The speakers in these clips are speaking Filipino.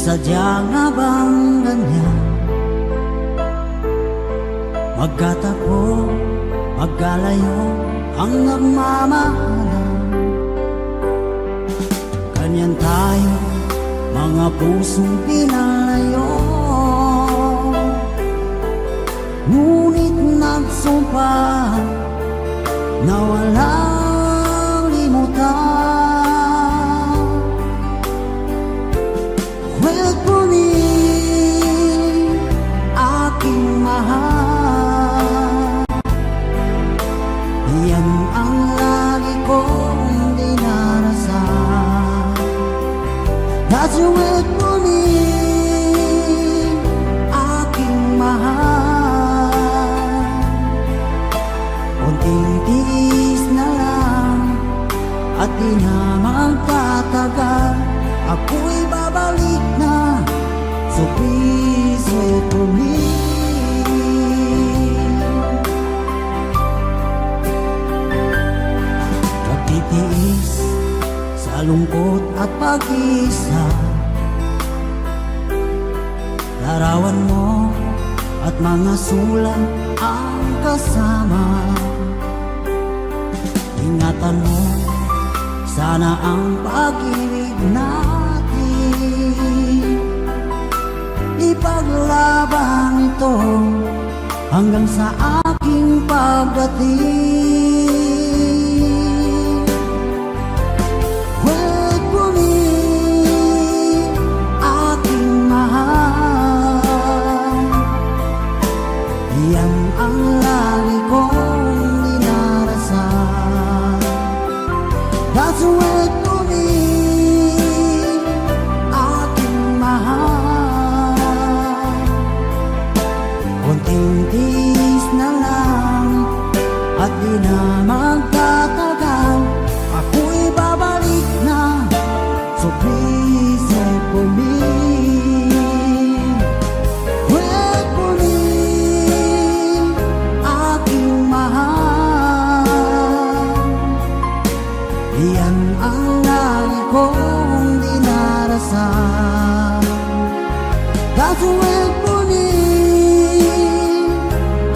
Sadya nga bang ganyan? Magkatako, magkalayo ang nagmamahalan. Ganyan tayo, mga pusong pinalayo. Ngunit nagsumpa na walang limutan. Welcome for me, aking mahal. Yan ang lagi kong dinarasal. That you wait for me, aking mahal. Kunting tiis na lang at di na magtatagal. Ako'y babalik na, so please wait for me. Pagtitiis sa lungkot at pag-isa, larawan mo at mga sulat ang kasama. Ingatan mo sana ang pag-ibig natin. Ipaglaban ito hanggang sa aking pagdating. Wait for me, aking mahal. Yan ang lagi kong dinarasal. That's wait for me, aking mahal. Kunting tiis na lang at di na magtatagal. Ako'y babalik na, so please wait for me. Wait for me, aking mahal. Yan ang lagi kong dinarasal. That's wait for me,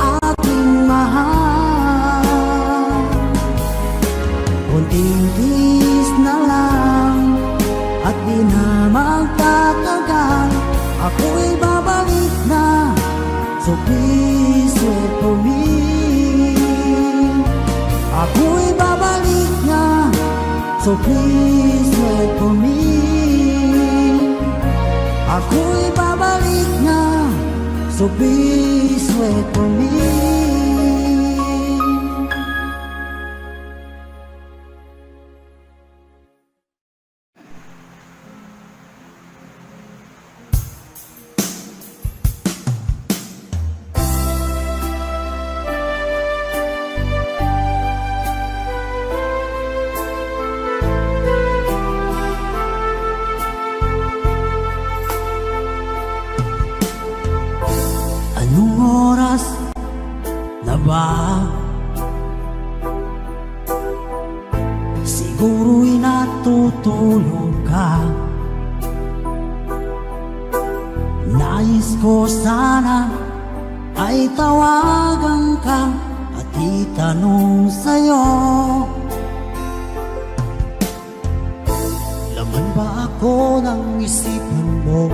aking mahal. Kunting tiis na lang at di na magtatagal. Ako'y babalik na, so please wait for me. Ako'y babalik na, so please wait for me. Ako'y babalik na, so please wait for me. Anong oras na ba? Siguro'y natutulog ka. Nais ko sana ay tawagan ka at itanong sa'yo, laman ba ako ng isipan mo?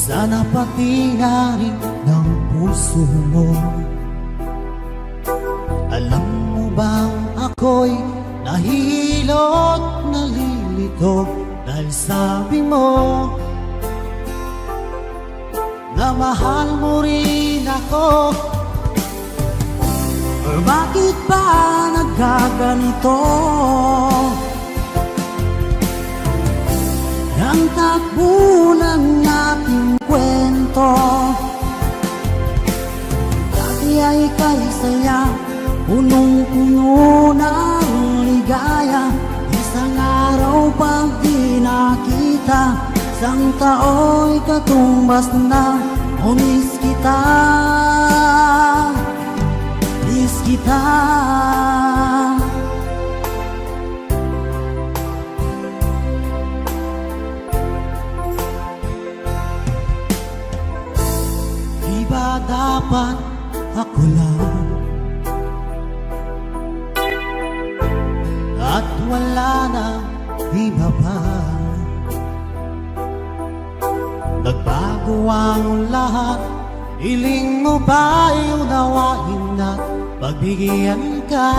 Sana pati na rin ng puso mo. Alam mo bang ako'y nahihilot, nalilito dahil sabi mo na mahal mo rin ako. Or bakit ba nagkaganito? Ang takbo ng ating kwento, dati ay kay saya, punong-puno ng ligaya. Isang araw pag di nakita, isang tao'y katumbas na. O miss kita, miss kita. Di ba dapat ako lang at wala na iba pa? Nagbago ang lahat, hiling mo ba'y unawain at pagbigyan ka?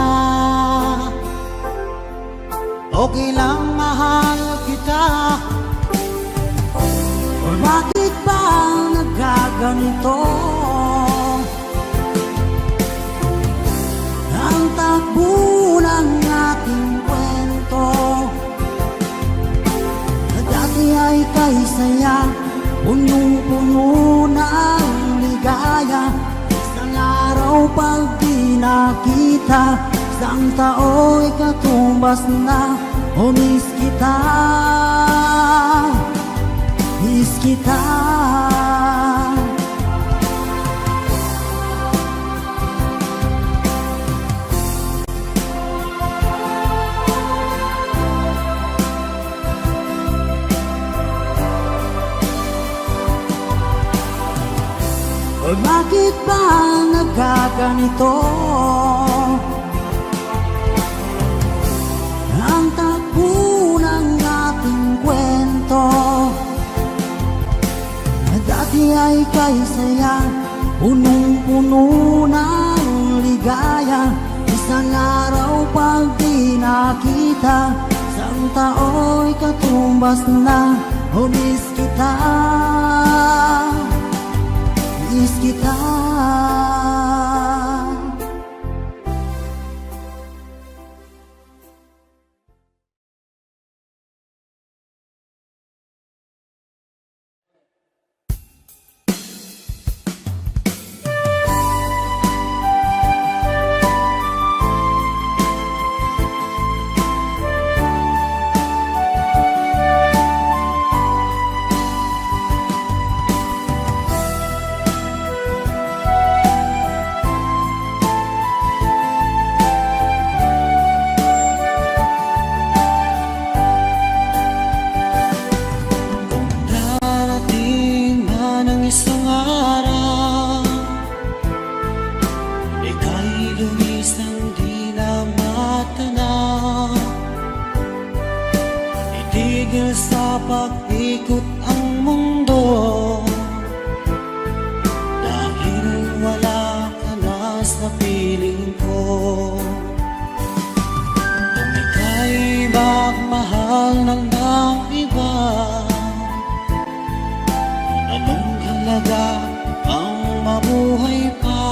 Okay lang mahal kita, o bakit ba nagkaganito? Ang takbo ng ating kwento na dati ay kay saya, punong-puno ng ligaya. Isang araw pag di nakita, isang tao'y katumbas na. O miss kita, miss kita. O bakit ba nagkaganito? Ang takbo ng ating kwento na dati ay kay saya, punong-puno ng ligaya. Isang araw pag di nakita, isang tao'y katumbas na. O miss kita, miss kita. Sa pag-ikot ang mundo, dahil wala ka na sa piling ko. Kung ika'y magmahal ng iba, anong halaga ang mabuhay pa?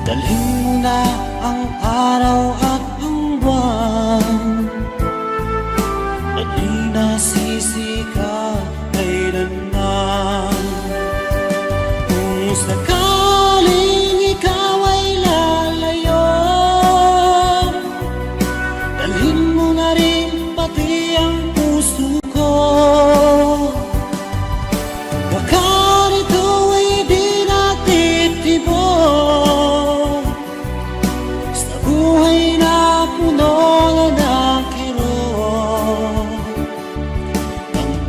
Dalhin mo na ang araw at ang buwan, at di nasisi ka kailanman. Kung sakaling ikaw ay lalayo, dalhin mo na rin pati ang puso ko. Baka rito ay di natitibok sa buhay na puno na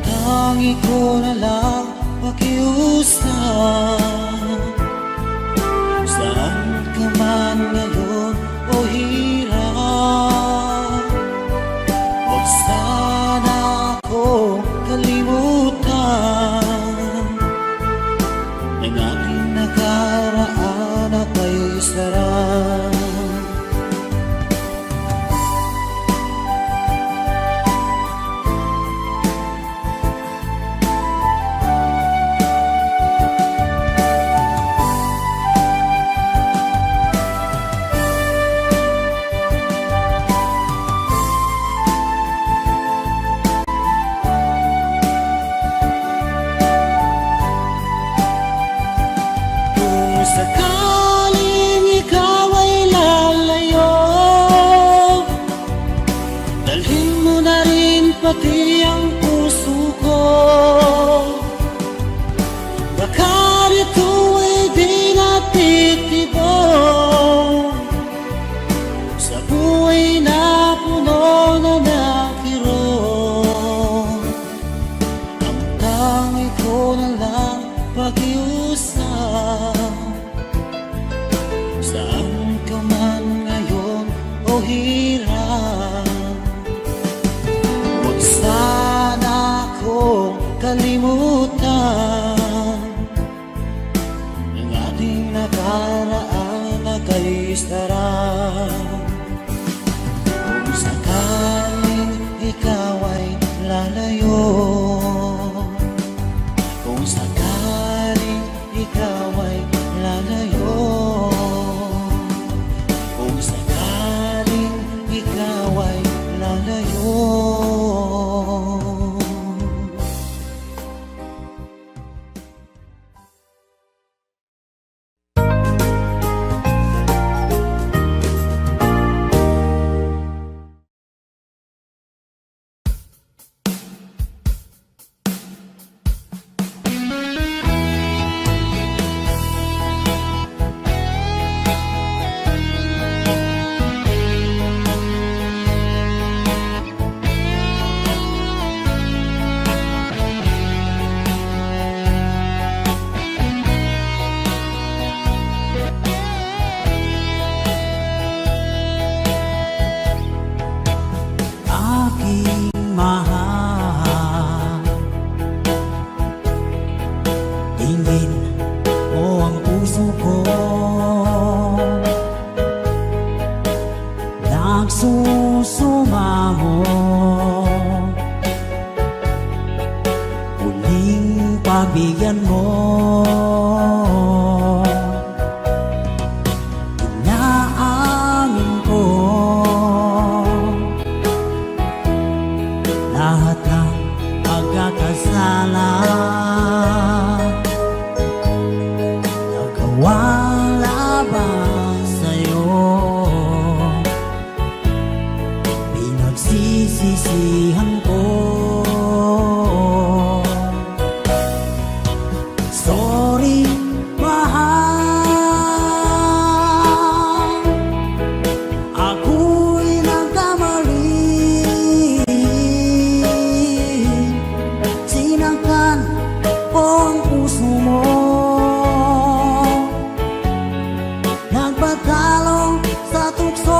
tangi ko na lang pakiusap. Saan ka man ngayon o hirap, huwag sana ako kalimutan ng aking nakaraan na kay sarap. Sakaling ikaw ay lalayo, dalhin mo na rin pati ang puso ko. Baka rito ay di natitibok sa buhay na puno na nakiro. Ang tangi ko na lang isarap. Kung sakaling ikaw ay lalayo, kung sakaling ikaw ay lalayo, kung sakaling ikaw ay lalayo. Aking mahal, tingin mo ang puso ko, nagsusumamo. Huling pagbigyan mo, inaamin ko lahat ng pagkakasala, nagawang laban sa'yo, pinagsisisihan ko. Sorry, mahal, ako'y nagkamali. Sinaktan ko ang puso mo, nagpatalo sa tukso.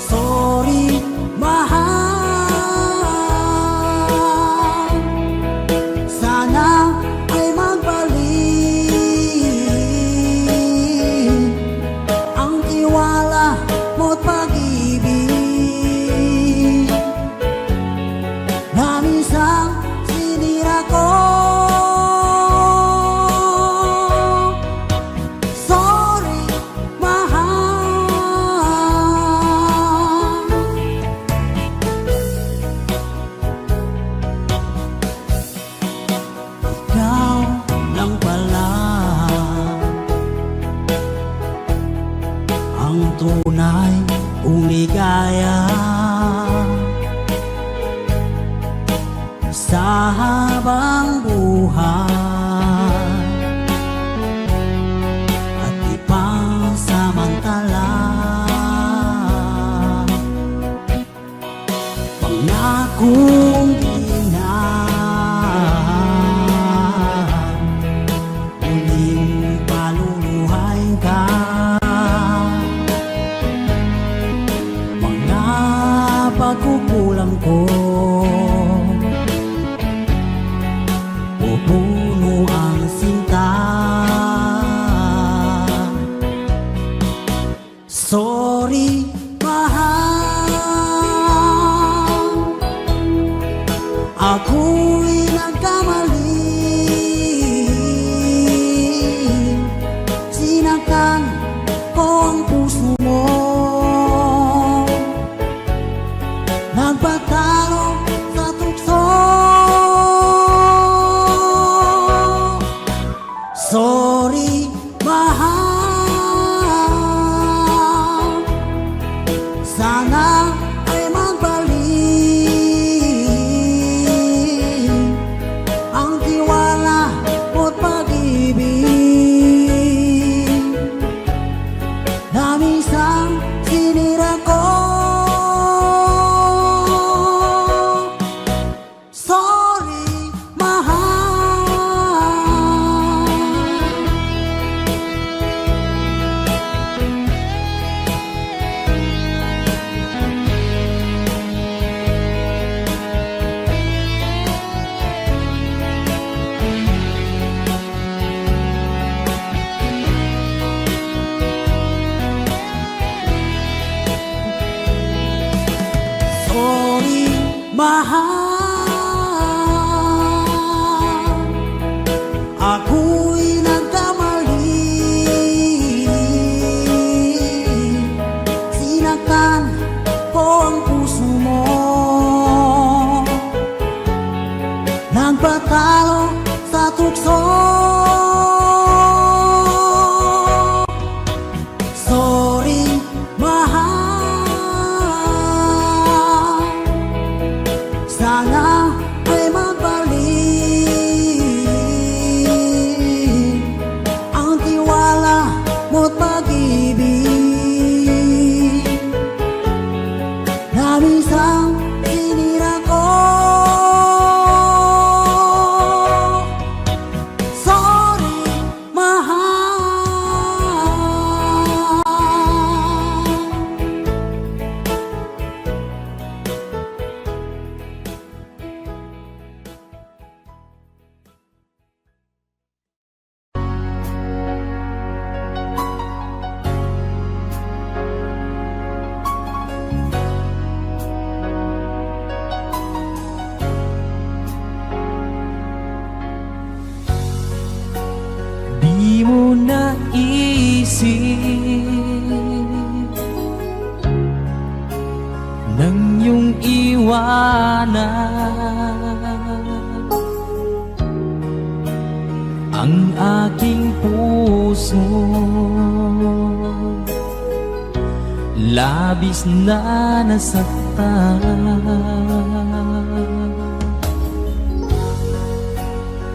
Sorry, mahal, sana ay magbalik ang tiwala mo't pag-ibig na minsan sinira ko. Sorry, mahal, ikaw lang pala ang tunay kong ligaya sa habang buhay at ipansamantala. Pangakong ginaan, muling paluluhain ka. Mga pagkukulang ko, pupuno ang sinta. Sorry, mahal, ako'y nagkamali. Sinaktan ko ang puso mo, nagpatalo sa tukso. Sorry, mahal, sana ay magbalik nagpatalo sa tukso. Sorry, mahal, sana ay magbalik ang tiwala mo't pag-ibig na minsan tinira ko. Sorry, mahal. Di mo naisip nang iyong iwanan ang aking puso, labis na nasaktan.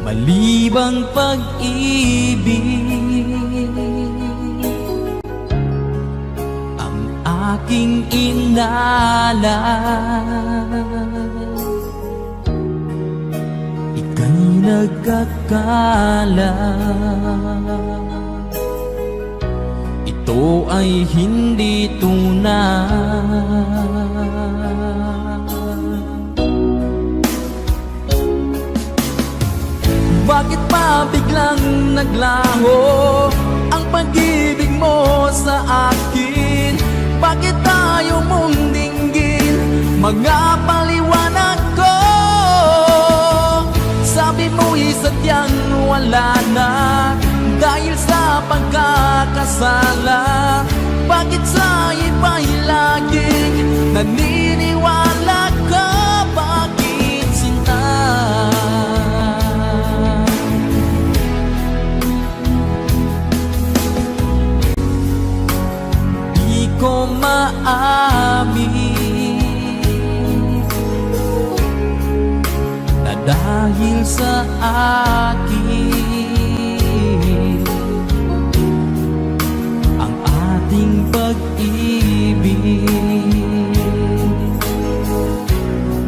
Malibang pag-ibig ang aking inalan, ika'y nagkakala ito ay hindi tunay. Bakit pa biglang naglaho ang pag-ibig mo sa akin? Bakit tayo mong dinggin mga paliwanag ko? Sabi mo'y sadyang wala na dahil sa pagkakasala. Bakit sa iba'y laging naniniwala ka? Bakit sinta? Ko maamin na dahil sa akin ang ating pag-ibig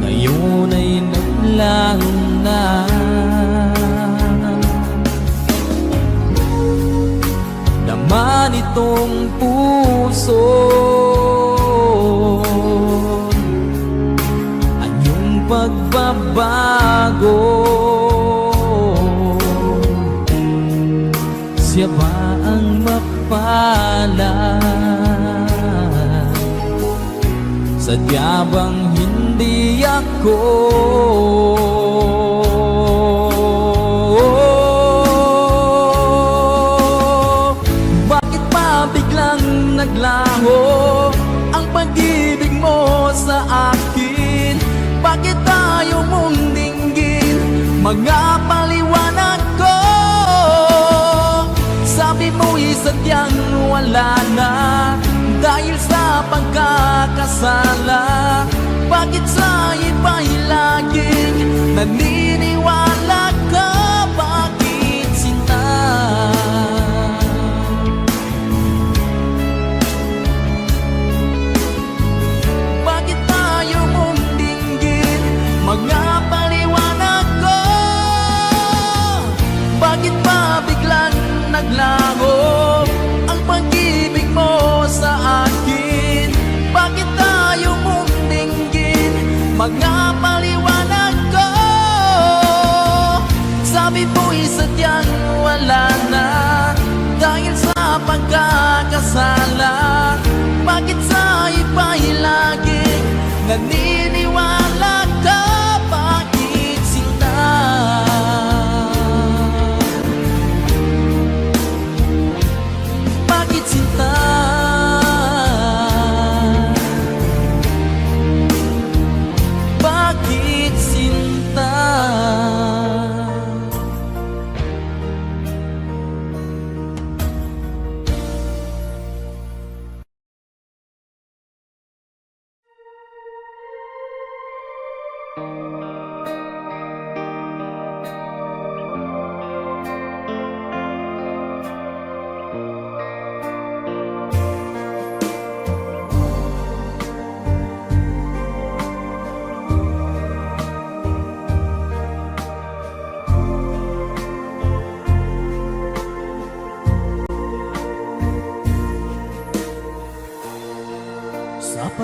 ngayon ay naglaho na. Naman itong puso anyong pagbabago, siya ba ang mapalad? Sadya bang hindi ako? Naglaho ang pag-ibig mo sa akin? Bakit tayo mong dinggin mga paliwanag ko? Sabi mo'y sadyang wala na dahil sa pagkakasala. Bakit sa iba'y laging naniniwala ka? Bakit sinta? Mga paliwanag ko, bakit pa biglang naglaho ang pag-ibig mo sa akin? Bakit tayo mong dinggin mga paliwanag ko? Sabi mo'y sadyang wala na dahil sa pagkakasala. Bakit sa iba'y laging naniniwala ka? Bakit sinta? Bakit sinta? Bakit sinta?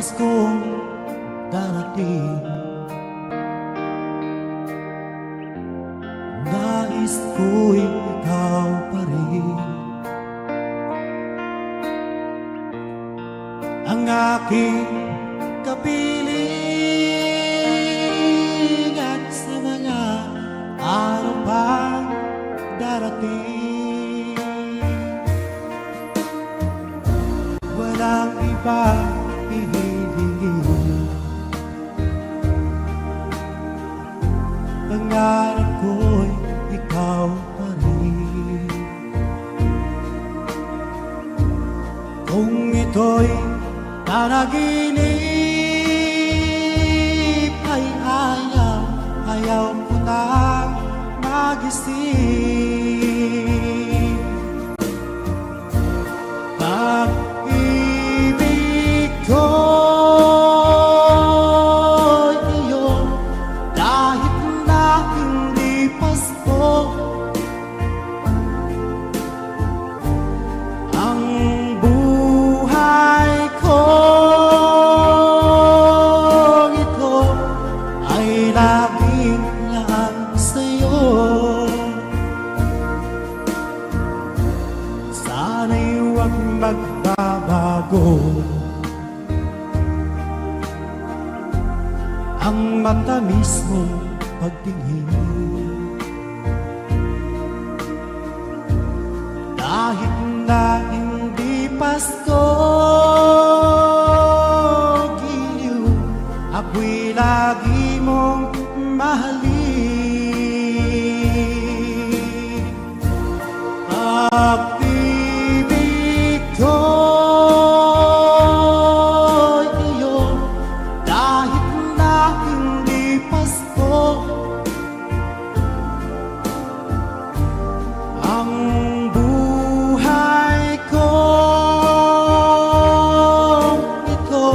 Paskong darating, nais ko'y ikaw pa rin ang aking kapiling, at sa mga araw pang darating, walang iba hihilingin. Pangarap ko'y ikaw pa rin. Kung ito'y panaginip ay ayaw ko nang magising. Pag-ibig ko'y iyo, kahit na hindi Pasko, ang buhay ko ito ay laging laan sa'yo. Sana'y huwag magbabago ang matamis mong pagtingin, kahit na hindi Pasko, giliw, ako'y lagi mong mahalin. Pag-ibig ko'y iyo, kahit na hindi Pasko, ang buhay ko ito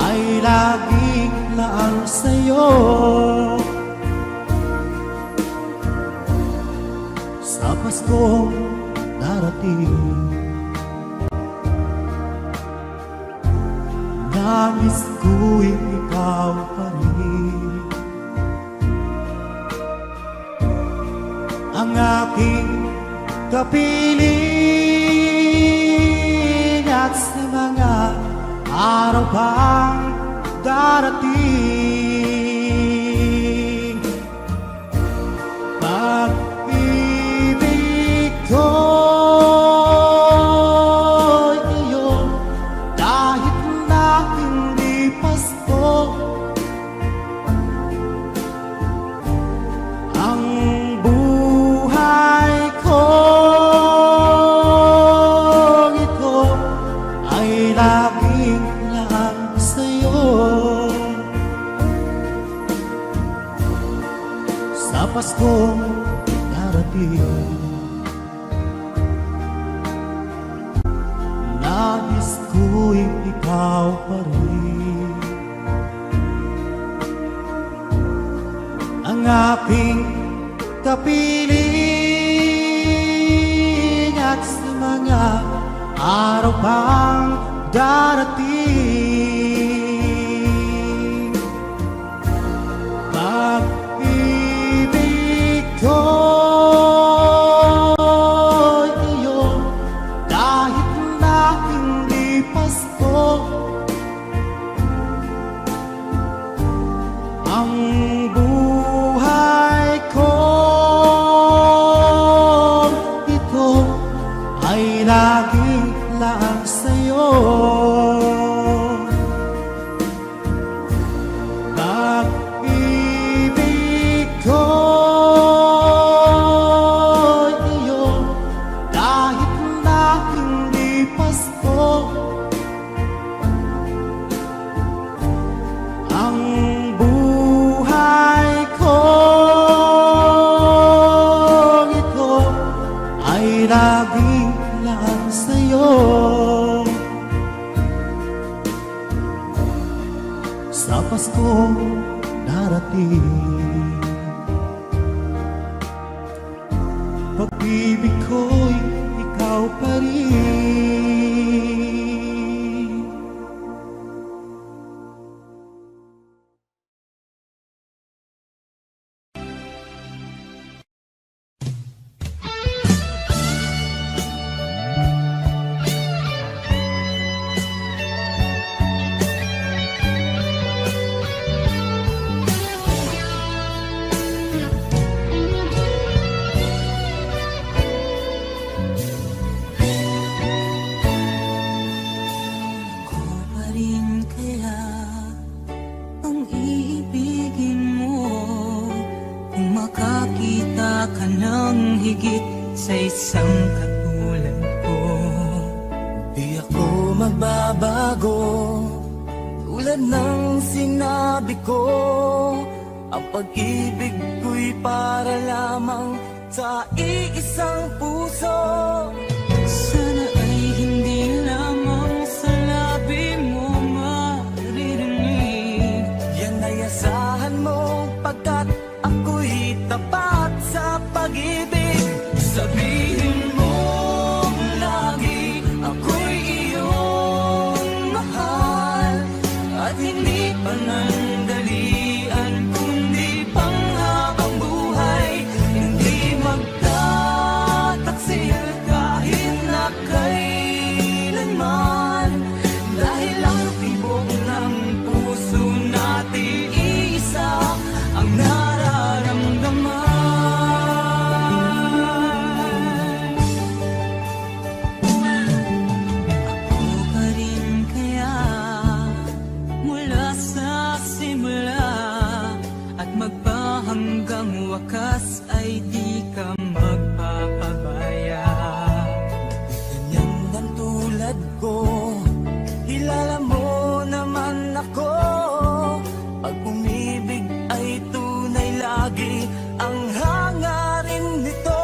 ay laging laan sa'yo. Sa Paskong darating, nais ko'y ikaw pa rin ang aking kapiling, at sa mga araw pang darating, pag-ibig ko'y iyo, kahit na hindi Pasko, ang buhay ko ito ay laging laan sa'yo. Sa Paskong darating, nais ko'y ikaw pa rin ang aking kapiling, at sa mga araw pang darating, pag-ibig ko'y iyo, kahit na hindi Pasko, ang buhay ko ito ay laging laan sa'yo. Pag-ibig ko'y iyo, kahit na hindi Pasko, ang buhay ko ito ay laging laan sa'yo. Sa Paskong darating, pag-ibig ko'y ikaw pa rin. kung makakita ka ng higit sa isang katulad ko. Di ako magbabago, tulad ng sinabi ko. Ang pag-ibig ko'y para lamang sa iisang puso. Sana ay hindi lamang sa labi mo maririnig. Yan ay asahan mo, pagkat ako'y tapat sa pag-ibig. Sabihin mo lagi, ako'y iyong mahal, at hindi panandalian kundi panghabang buhay. Hindi magtataksil kahit na kailanman, dahil ang tibok ng puso natin isa ang nararamdaman. Ako pa rin kaya mula sa simula, at magpahanggang wakas ay di ka magpapabaya. Ganyan ang tulad ko, kilala mo naman ako. Pag umibig ay tunay lagi ang hangarin nito.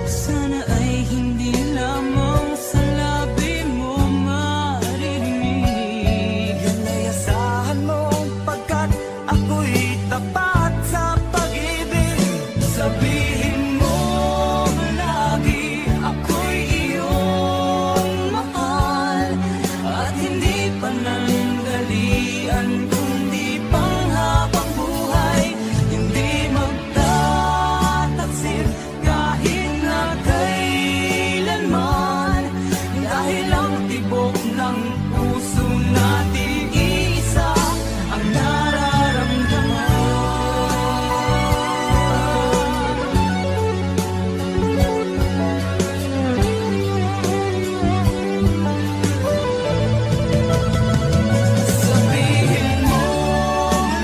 Sana ay hindi lamang sa labi mo maririnig. Yan ay asahan mo, pagkat ako'y tapat sa pag-ibig. Sabihin mo lagi, ako'y iyong mahal, at hindi panandalian kundi panghabang buhay. Hindi magtataksil kahit na kailanman, dahil ang tibok ng puso natin isa ang nararamdaman. Sabihin mo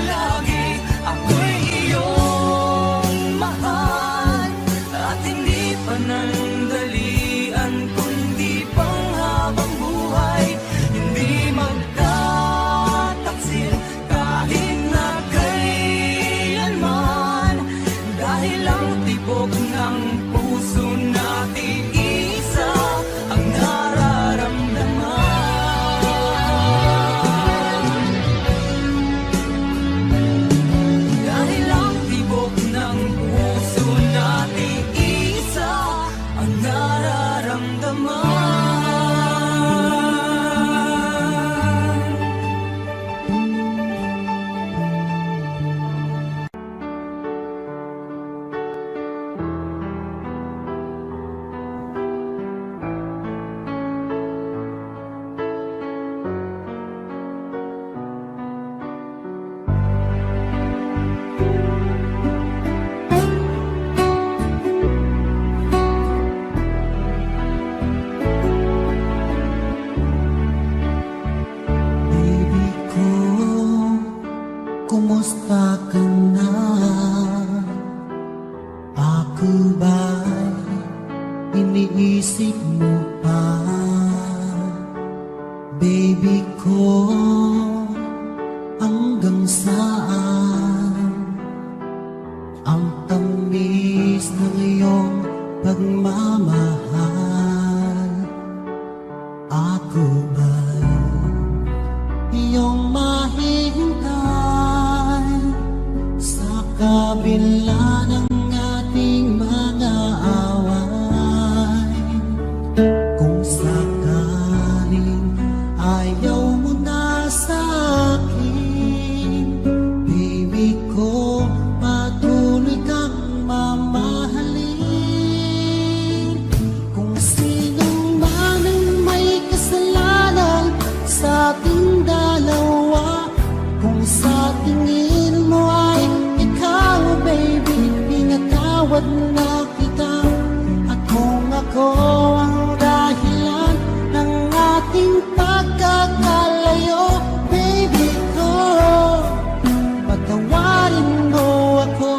lagi, ako'y iyong mahal, at hindi panandalian kundi panghabang buhay. Hindi magtataksil kahit na kailanman, dahil ang tibok ng puso natin isa ang nararamdaman. Dahil ang tibok ng puso natin isa ang nararamdaman. Baby ko, kumusta ka na? Ako ba'y iniisip mo pa? Baby ko, hanggang saan ang tamis ng iyong pagmamahal? Ako ba'y iyong mahihintay sa kabila ng ating mga away? Kung sakaling ayaw mo na sa akin, baby ko, patuloy kang mamahalin. Kung sino man ang may kasalanan sa ating dalawa, kung sa tingin mo ay ikaw, baby, pinatawad na kita. At kung ako ang dahilan ng ating pagkakalayo, baby ko, patawarin mo ako.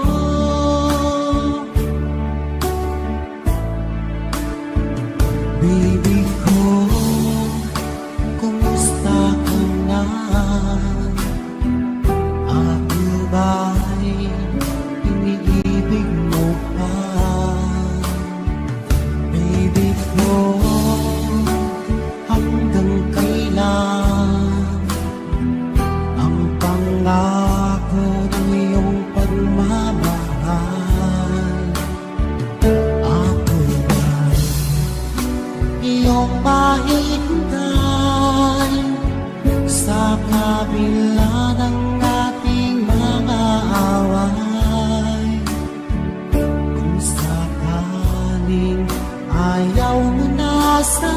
sa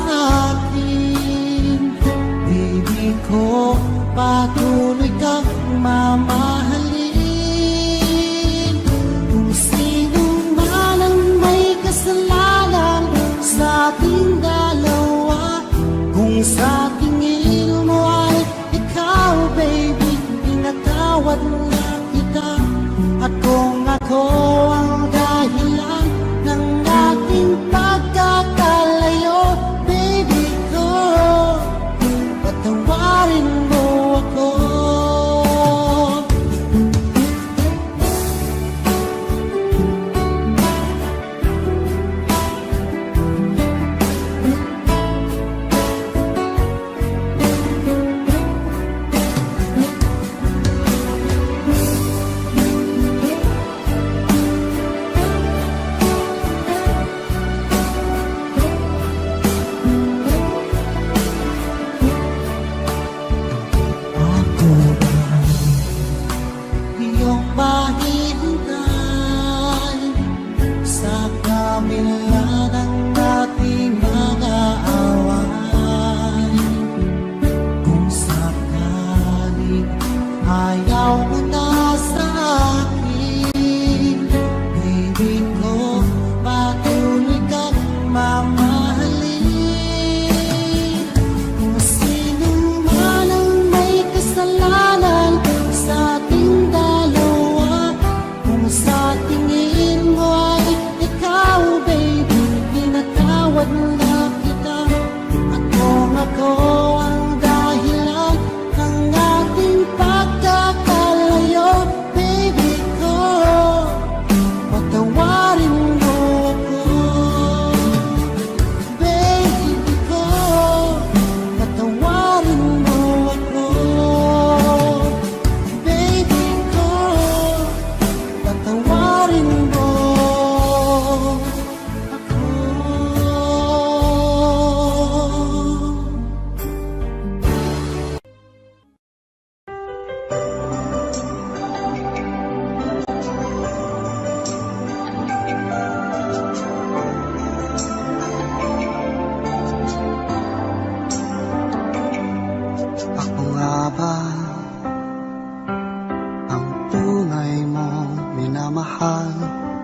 akin. Baby ko, patuloy kang mamahalin. Kung sino man ang may kasalanan sa ating dalawa, kung sa tingin mo ay ikaw, baby, pinatawad na kita. At kung ako ang dahilan ng ating pagkakalayo, baby ko, patawarin mo ako. Ako ang iyong mahihintay sa kabila ng ating mga away. Kung sakaling ayaw mo na sa akin, baby ko, patuloy kang mamahalin. Kung sino man ang may kasalanan sa ating dalawa, kung sa tingin mo ay ikaw, baby, pinatawad na kita. At kung ako ang dahilan ng ating pagkakalayo, baby ko, patawarin mo ako. Baby ko, patawarin mo ako. Baby ko, patawarin mo ako. Ako nga ba ang tunay mong minamahal?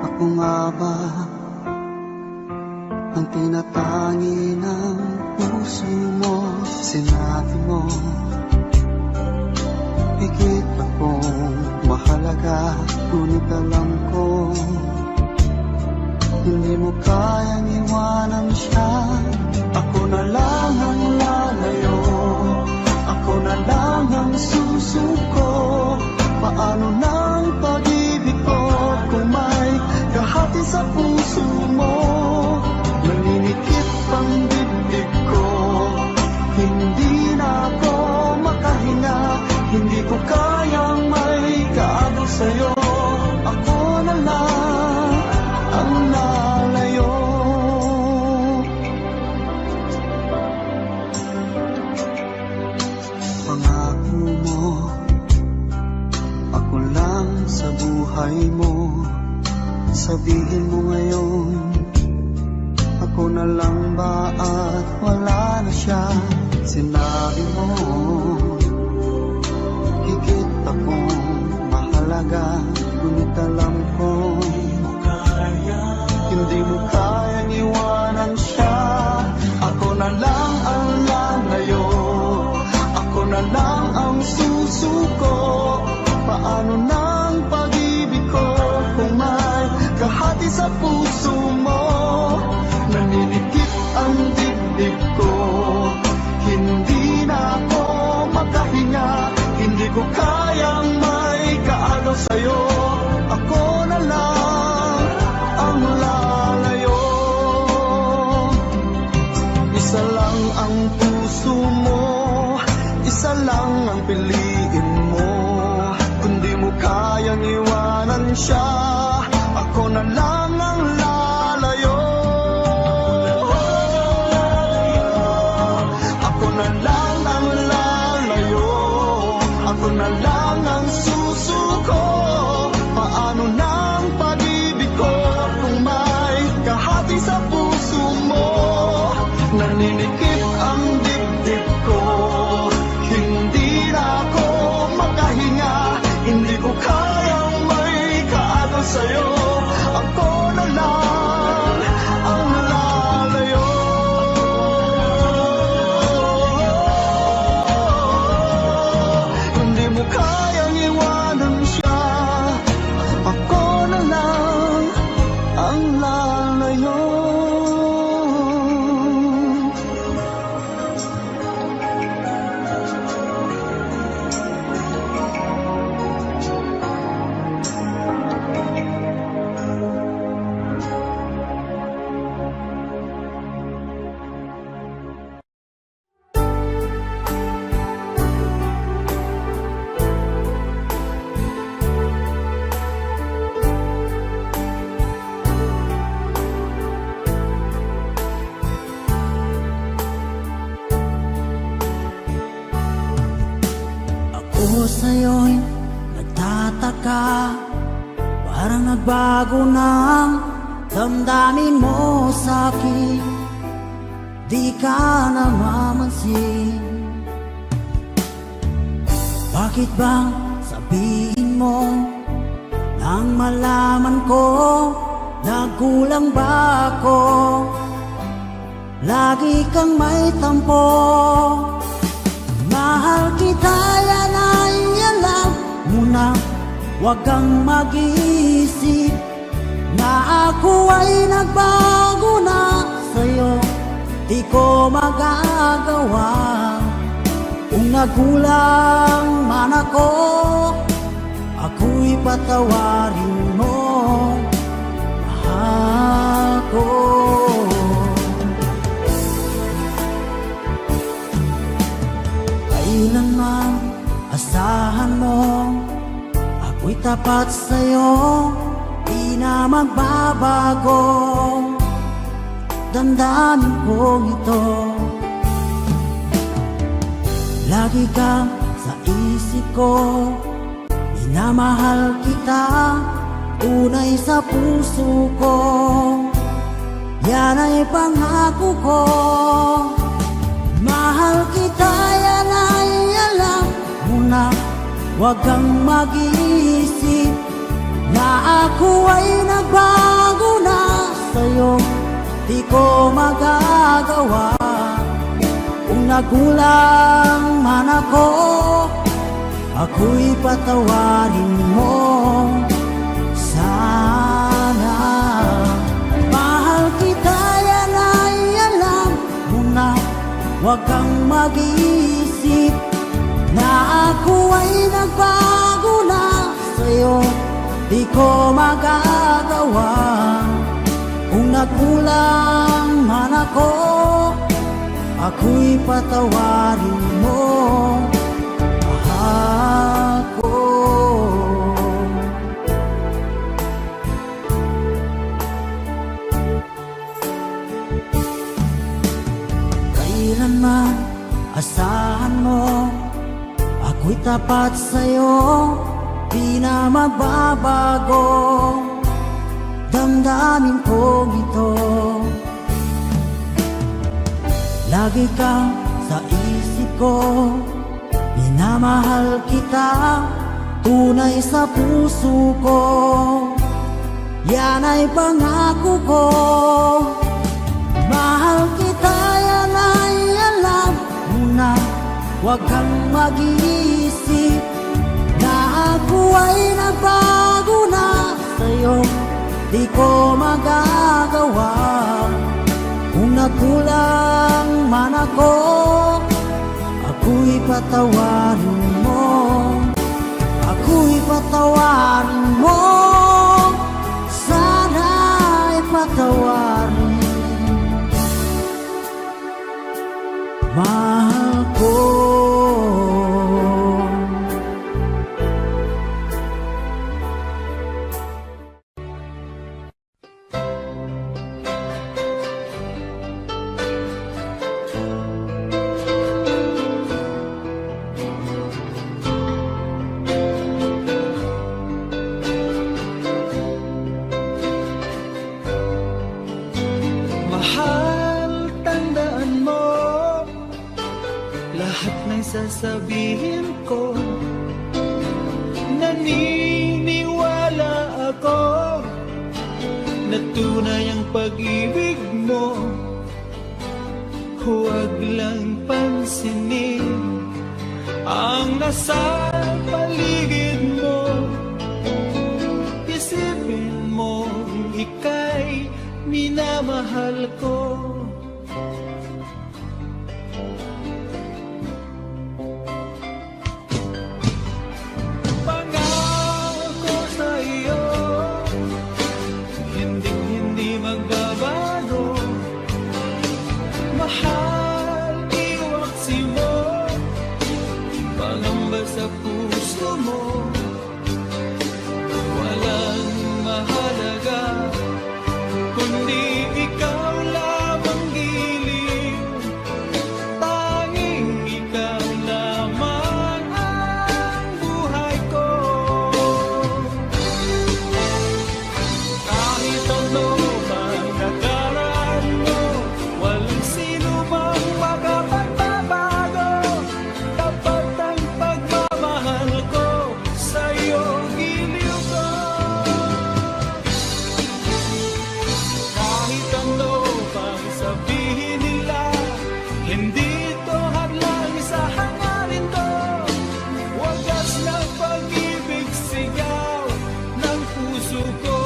Ako nga ba ang tinatangi ng puso mo? Sinabi mo, higit akong mahalaga, ngunit alam ko hindi mo kayang iwanan siya. Ako na lang ang lalayo, ako na lang ang susuko. Paano nang pag-ibig ko kung may kahati sa puso mo? Naninikip ang dibdib ko, hindi na ako makahinga. Hindi ko kayang may kaagaw sa'yo. Ako na lang ang lalayo. Pangako mo, ako lang sa buhay mo. Sabihin mo ngayon, ako na lang ba at wala na siya? Sinabi mo, higit akong mahalaga, ngunit alam ko hindi mo kayang iwanan siya. Ako na lang ang lalayo, ako na lang ang susuko. Paano nang pag-ibig ko kung may kahati sa puso mo? Naninikip ang dibdib ko, hindi na ako makahinga. Hindi ko kayang may kaagaw sa'yo. Ako na lang ang lalayo. Isa lang ang puso mo, isa lang ang piliin mo. Kung di mo kayang iwanan siya, ako na lang ang lalayo. Ako na lang ang lalayo, ako na lang ang nagbago ng damdamin mo sa'kin, di ka namamansin. Bakit ba sabihin mo nang malaman ko nagkulang ba ako? Lagi kang may tampo. Mahal kita, yan ay alam mo na. Huwag kang mag-iisip na ako ay nagbago na sa'yo. Di ko magagawa. Kung nagkulang man ako, ako'y patawarin mo, mahal ko. Kailanman asahan mo, ako'y tapat sa'yo, di na magbabago. Damdamin kong ito, lagi kang sa isip ko. Minamahal kita, tunay sa puso ko. Yan ay pangako ko. Mahal kita, yan ay alam mo na. Huwag kang mag-iisip na ako ay nagbago na sa'yo. Di ko magagawa. Kung nagkulang man ako, ako'y patawarin mo sana. Mahal kita, yan ay alam mo na. Huwag kang mag-iisip na ako ay nagbago na sa'yo. Di ko magagawa. Kung nagkulang man ako, ako'y patawarin mo, mahal ko. Kailanman asahan mo, ako'y tapat sa'yo, di na magbabago. Damdamin kong ito, lagi kang sa isip ko. Minamahal kita, tunay sa puso ko. Yan ay pangako ko. Mahal kita, yan ay alam mo na. Huwag kang mag-iisip na ako ay nagbago na sa'yo. Di ko magagawa. Kung nagkulang man ako, ako'y patawarin mo, ako'y patawarin mo, sana'y patawarin, mahal ko. Sasabihin ko, naniniwala ako na tunay ang pag-ibig mo. Huwag lang pansinin ang nasa paligid mo. Isipin mo, ika'y minamahal ko. Sa puso mo, walang mahalaga kundi ikaw lamang giliw. Tanging ikaw lamang ang buhay ko. ano mang nakaraan mo, walang sino mang makapagbabago. Tapat ang pagmamahal ko, sa'yo giliw ko. Kahit ano pang sabihin nila, hindi ito hadlang sa hangarin ko. Wagas na pag-ibig sigaw ng puso ko.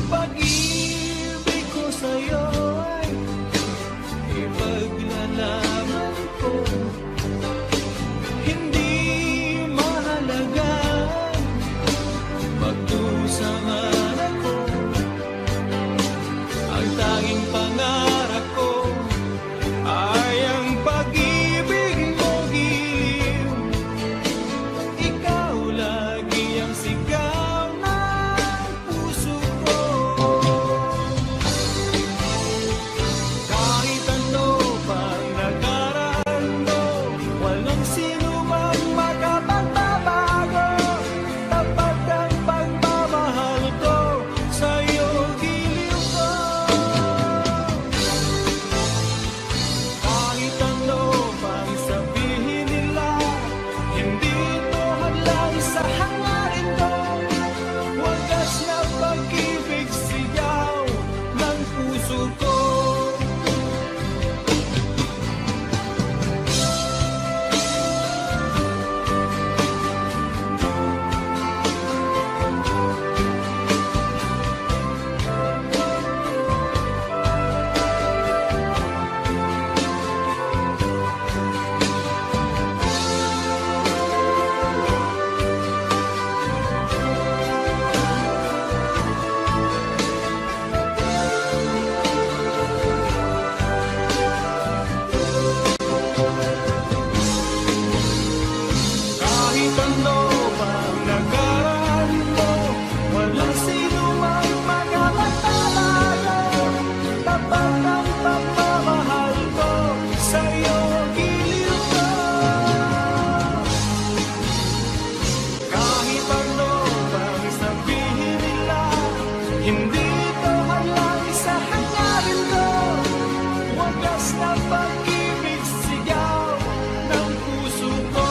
Pag-ibig ko sa'yo ay ipaglalaban ko. Hindi mahalaga magdusahan ako. Ang tanging pangarap ko ay ang pag-ibig mo giliw. Ikaw lagi ang sigaw ng puso ko. Kahit ano pang nakaraan mo, walang sino mang makapagbabago. Tapat ang pagmamahal ko, sa'yo giliw ko. Kahit ano pang sabihin nila, hindi ito hadlang sa hangarin ko. Wagas na pag-ibig sigaw ng puso ko. Kahit ano pang nakaraan mo, walang sino mang makapagbabago. Tapat ang pagmamahal ko, sa'yo giliw ko. Kahit ano pang sabihin nila, hindi ito hadlang sa hangarin ko. Wagas na pag-ibig sigaw ng puso ko.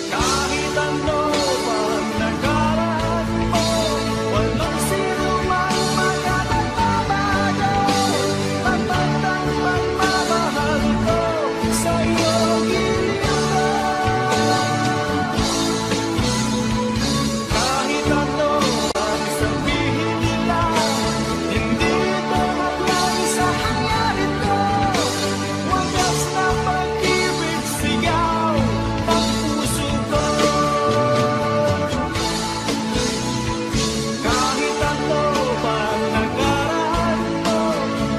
Kahit ano pang nakaraan mo, walang sino mang makapagbabago. Tapat ang pagmamahal ko, sa'yo giliw ko. Kahit ano pang sabihin nila, hindi ito hadlang sa hangarin ko. Wagas na pag-ibig sigaw ng puso ko. Kahit ano pang nakaraan mo,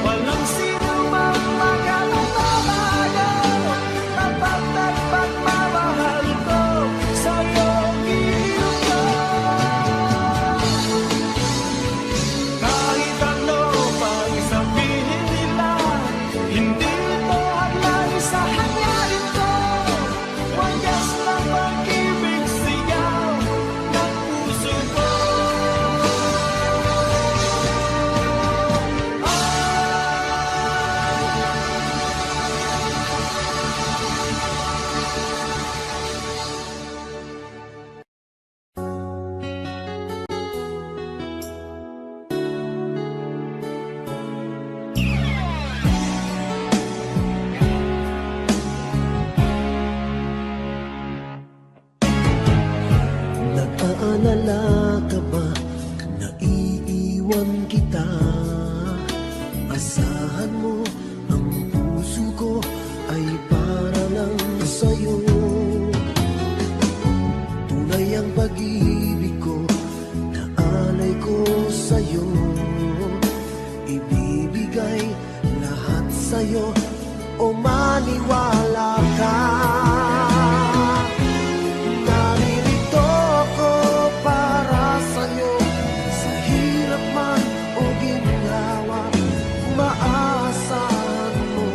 walang sino mang makapagbabago. Tapat ang pagmamahal ko, sa'yo giliw ko. Kahit ano pang sabihin nila, hindi ito hadlang sa hangarin ko. Wagas na pag-ibig sigaw ng puso ko. Nag-aalala ka ba na iiwan kita? Asahan mo ang puso ko ay para lang sa'yo. Tunay ang pag-ibig ko na alay ko sa'yo. Ibibigay lahat sa'yo o maniwala ka. Naririto ko para sa'yo, sa hirap man o ginhawa. Maasahan mo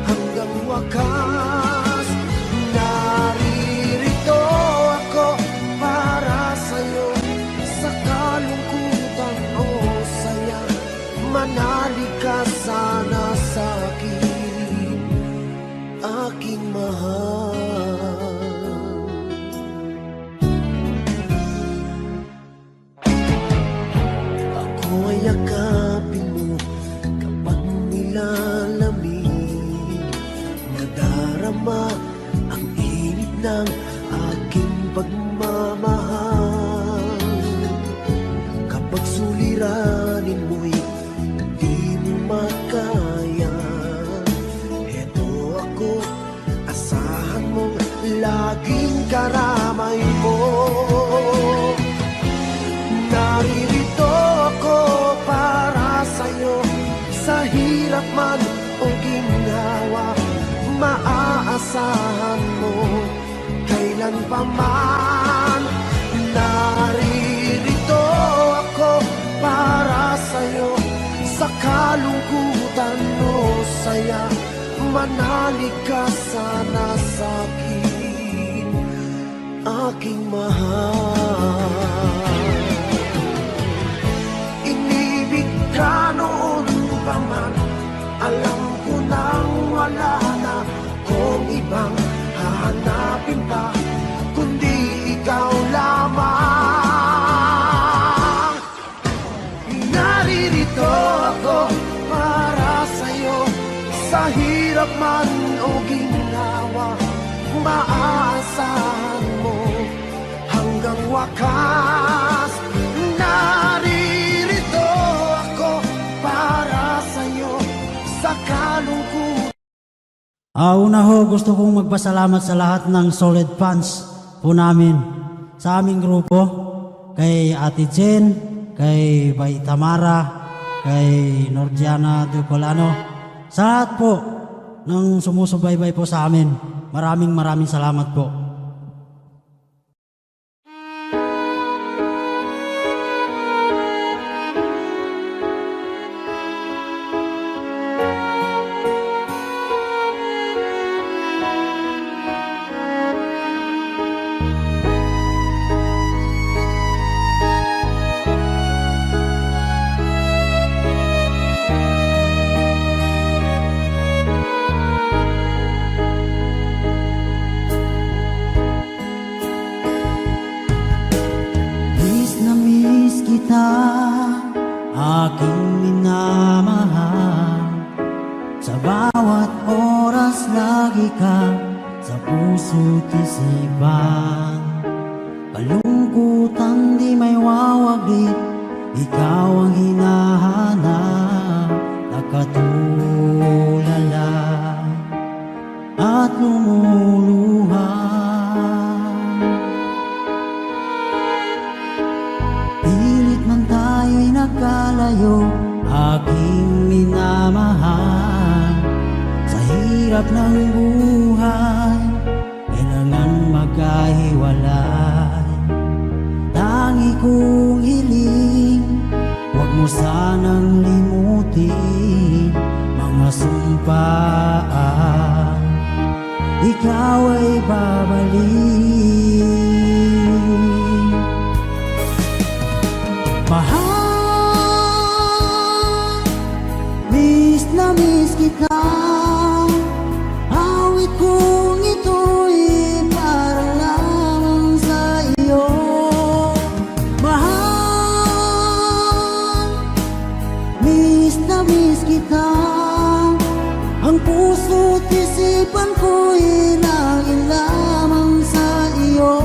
hanggang aking mahal. Ako ay yakapin mo kapag nilalamig, nadarama ang init ng aking pagmamahal. Kapag suliranin mo'y di mo makaya, eto ako, asahan mong laging karamay mo. Naririto ako para sa'yo, sa hirap man o ginhawa, maaasahan mo kailan pa man. Naririto ako para sa'yo, sa kalungkutan o saya, manalig ka sana sa'kin, aking mahal. Inibig ka noon pa man, alam ko nang wala na kung ibang hahanapin pa, kundi ikaw lamang. Naririto ako para sa'yo, sa hirap man o ginhawa, maaasahan mo hanggang wakas. Naririto ako para sa'yo, sa kalungkutan. Una ho, gusto kong magpasalamat sa lahat ng solid fans po namin sa aming grupo, kay Ate Jen, kay Bay Tamara, kay Nordiana Ducolano, sa lahat po ng sumusubaybay po sa amin. Maraming salamat po. Miss kita, aking minamahal, sa bawat oras lagi ka sa puso't isipan. Kalungkutan di may wawaglit, ikaw ang hinahanap, nakatulala at lumuluha. Pilit man tayo'y nagkalayo, aking minamahal, sa hirap ng buhay, kailangan magkahiwalay. Tangi kong hiling, huwag mo sanang limutin mga sumpaan, ikaw ay babalik. Mahal, miss na miss kita, awit kong ito'y para lamang sa iyo. Mahal, miss na miss kita, ang puso't isipan ko'y laging lamang sa iyo.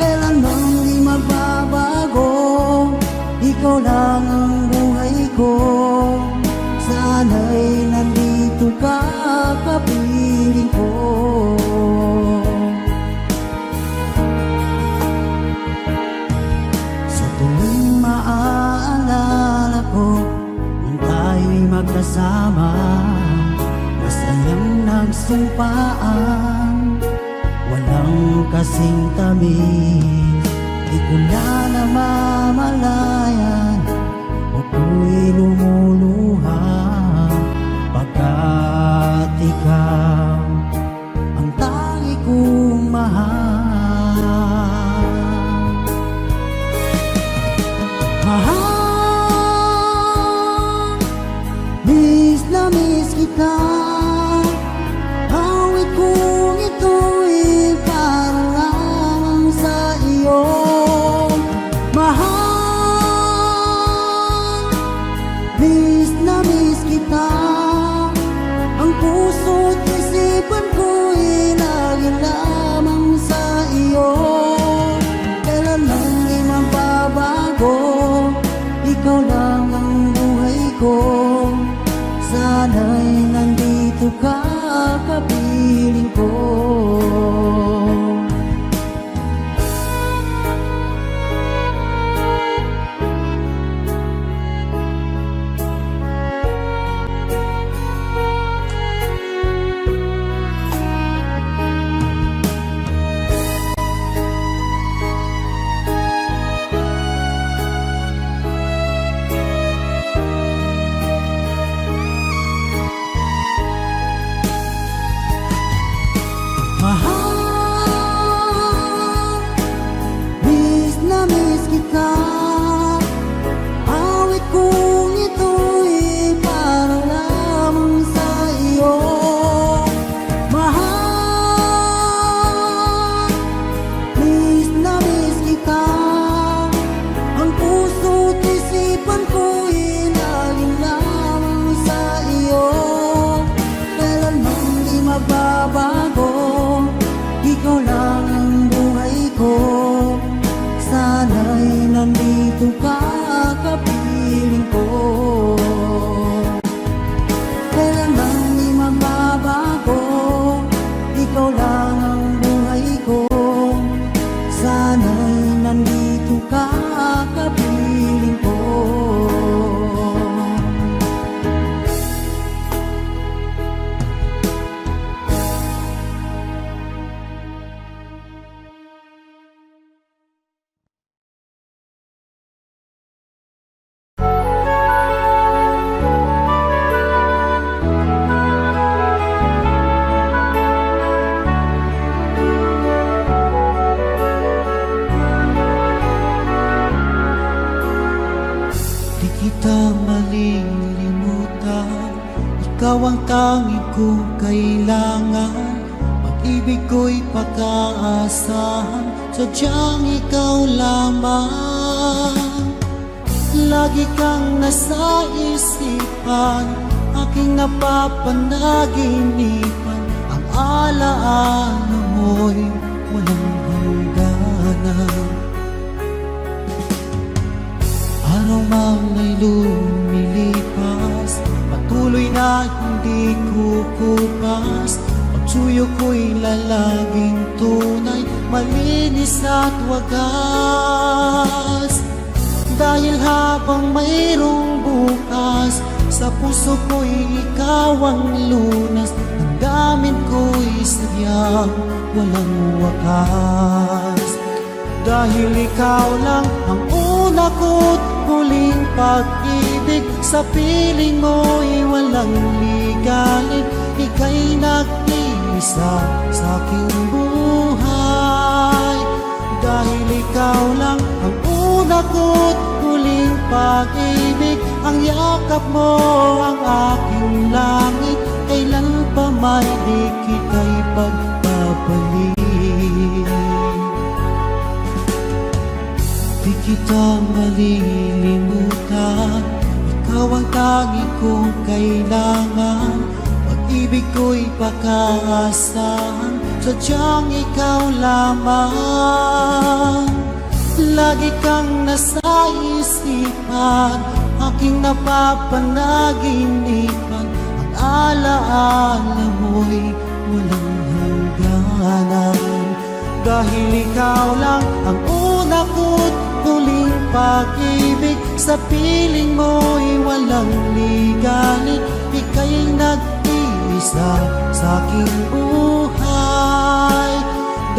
Kailanman di magbabago, ikaw lang ang buhay ko. Sana'y nandito ka, kapiling ko. Sa tuwing maaalala ko nung tayo'y magkasama, masayang nagsumpaan, walang kasing tamis. Di ko na namamalayan, ako'y lumuluha, pagkat ikaw ang tangi kong mahal. Mahal, miss na miss kita, awit isipan ko'y lagi lamang sa iyo. Kailanman di magbabago, ikaw lang ang buhay ko. Sana'y nandito ka, kapiling ko. Mahal, miss na miss kita. Awit kong ito'y para lamang sa iyo. Mahal, miss na miss kita. Ang puso't isipan ko'y laging lamang sa iyo. Kailanman di magbabago, ikaw lang ang buhay ko. Sana'y nandito ka, kapiling ko. Kailanman di magbabago, ikaw lang ang buhay ko. Sana'y nandito ka, kapiling ko. Di kita malilimutan, ikaw ang tanging kong kailangan. Pag-ibig ko'y pag-aasahan, sadyang ikaw lamang. Lagi kang nasa isipan, aking napapanaginipan. Ang alaala mo'y walang hangganan. Araw mang may lumilipas, patuloy na hindi kukupas. Pagsuyo ko'y lalaging tunay, malinis at wagas. Dahil habang mayroong bukas, sa puso ko'y ikaw ang lunas. Ang damdamin ko'y sadyang walang wakas. Dahil ikaw lang ang una ko't huling pag-ibig, sa piling mo'y walang ligalig. Ika'y nag-iisa sa aking buhay. Dahil ikaw lang ang una ko't huling pag-ibig, ang yakap mo ang aking langit. Kailan pa may di kita'y pagbabalik. Di kita malilimutan, ikaw ang tanging kong kailangan. Pag-ibig ko'y pag-aasahan, sadyang ikaw lamang. Lagi kang nasa isipan, aking napapanaginipan. Ang alaala mo'y walang hangganan. Dahil ikaw lang ang una ko't huling pag-ibig, sa piling mo'y walang ligalig. Ika'y nag-iisa sa aking buhay.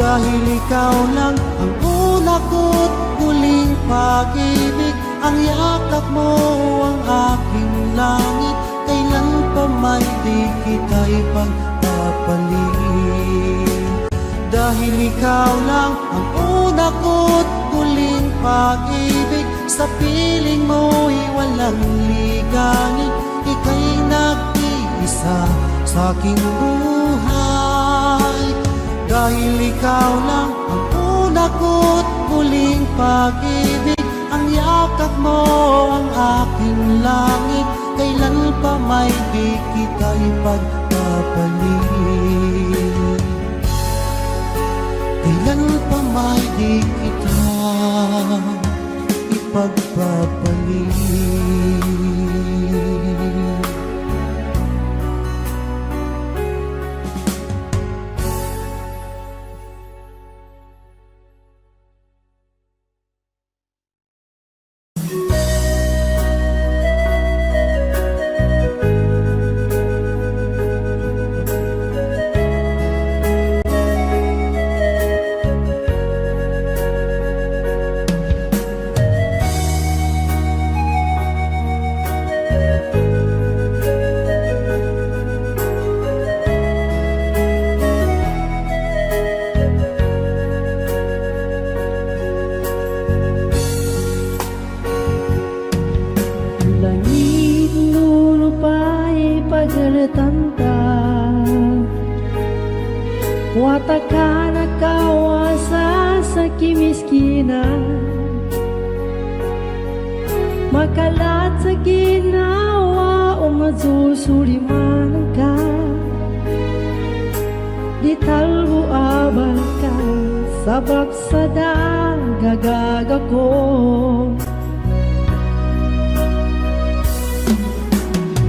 Dahil ikaw lang ang una ko't huling pag-ibig, ang yakap mo ang aking langit. Kailan pa may di kita'y pagpapalit. Dahil ikaw lang ang una ko't huling pag-ibig, sa piling mo'y walang ligalig. Ika'y nag-iisa sa aking buhay. Dahil ikaw lang ang una ko't huling pag-ibig, ang yakap mo ang aking langit. Kailan pa may di kita'y pagpapalit. Wataka nakawasa sa kimiskinan, makalat sa ginawa o madsusuliman ka. Di talbo abal ka, sabab sa gagaga ko.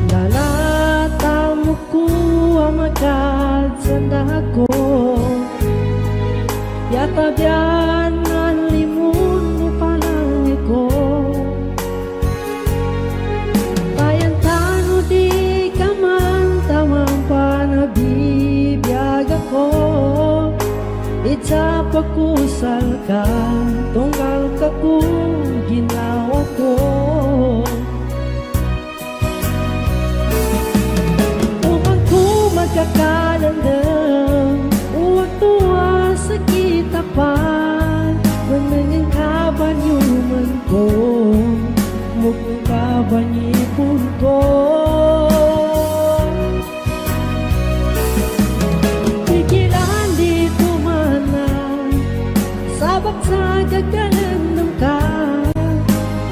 Lalata mo ko amakad sa dako, yatabyan ang limon mo palang ko. Tayang-tano di ka man tamang panabibiyag ako. Itsapakusal ka, tunggal ka kung ginawa ko. Upang ko magkakalandang, huwag tuwa sa kita pa. Manangin ka ba niyuman ko, mukhang ka ba nipon ko. Pigilan dito mana, sabak sa gagalandang ka.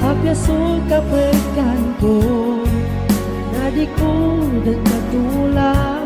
Apyaso ka pagkan ko, na di ko nagkatulan.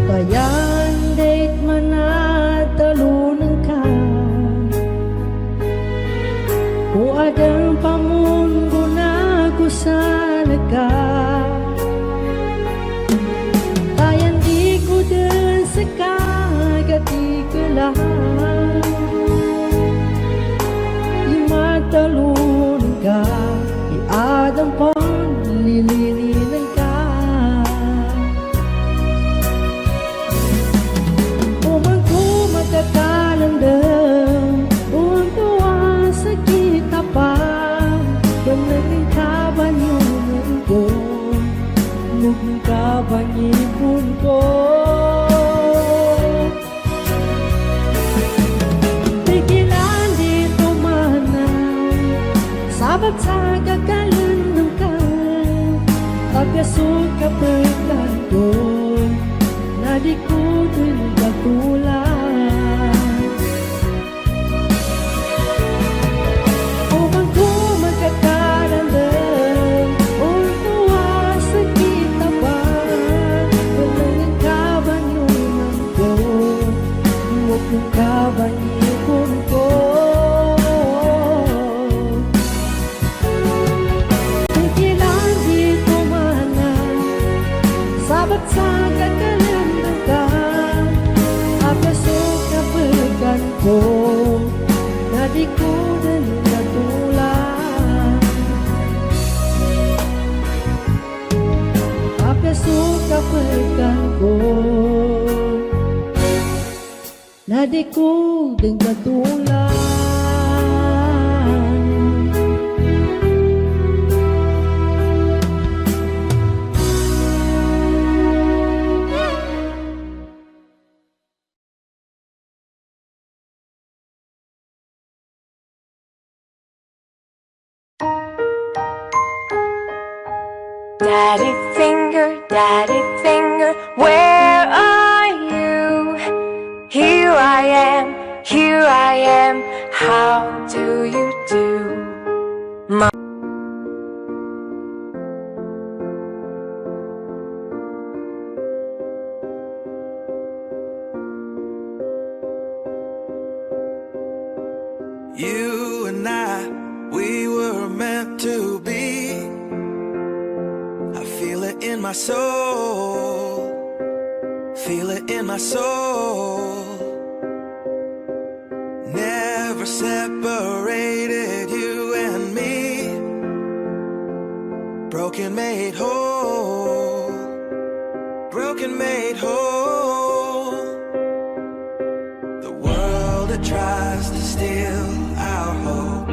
Bayan date man at talunan ka, kung adang pamundo na kusana ka. Tayan di ko din sa kagati ka lang, imatalunan ka, iadang panlilininan ka. Magkakalandang, huwag tuwa sa kita pa. Panangin ka ba niyunan ko, mukhang ka ba nipon ko. Pigilan dito mana, sabag sa gagalandang ka. Pagkasok ka pagkan ko, na di ko din katulad. Upang ko magkakalandang, huwag tuwa sa kita pa. Panangin ka ba niyunan ko, mukhang ka ba nipon ko. Pigilan dito mana, sabag sa gagalandang ka. Apasok na pagkan ko, na di ko din katulad. Apasok na pagkan ko, na di ko din katulad. Daddy finger, where are you? Here I am, how do you do? You and I, we were meant to be. I feel it in my soul, feel it in my soul. Never separated, you and me. broken made whole, broken made whole. The world that tries to steal our hope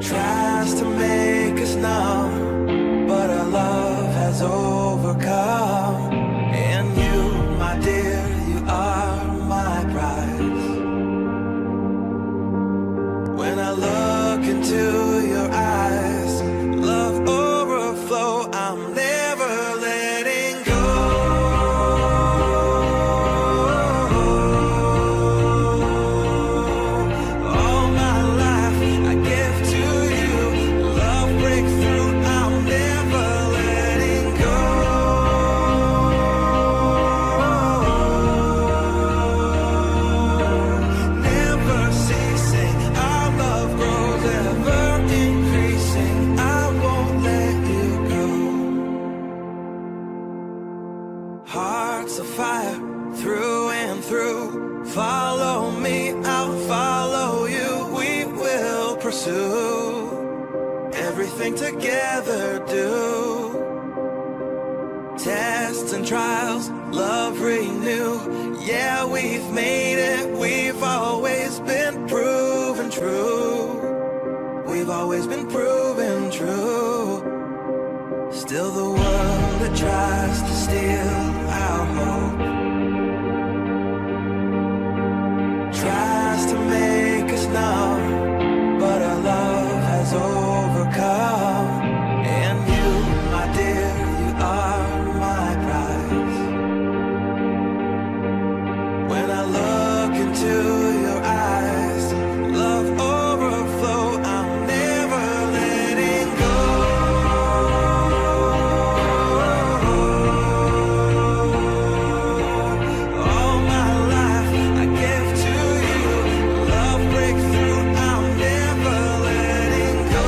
tries to make us numb, but our love has overcome. And you, my dear, you are my prize. When I look into your eyes, love overflow, I'm never letting go. All my life I give to you, love breakthrough, I'm never letting go. Never ceasing, our love grows, ever increasing, I won't let you go. Hearts of fire, through and through. Follow me, I'll follow you. We will pursue everything together, do. Tests and trials, love renew. Yeah, we've made it, we've always been proven true. We've always been proven true. Still the world that tries to steal our hope tries to make us numb, but our love has overcome. And you, my dear, you are my prize. When I look into your eyes, love overflow, I'm never letting go. All my life I give to you, love breakthrough, I'm never letting go.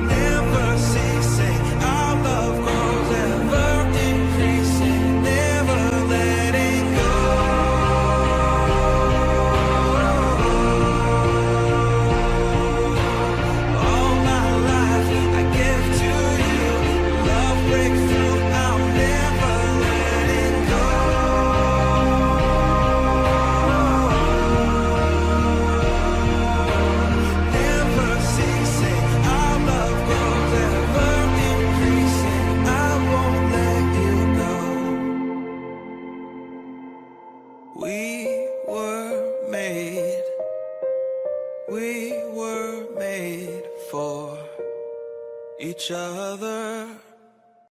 Never ceasing, our love grows, ever increasing, never letting go. All my life I give to you, love breakthrough, I'm never letting go. Never ceasing, our love grows, ever increasing, I won't let you go. We were made for each other.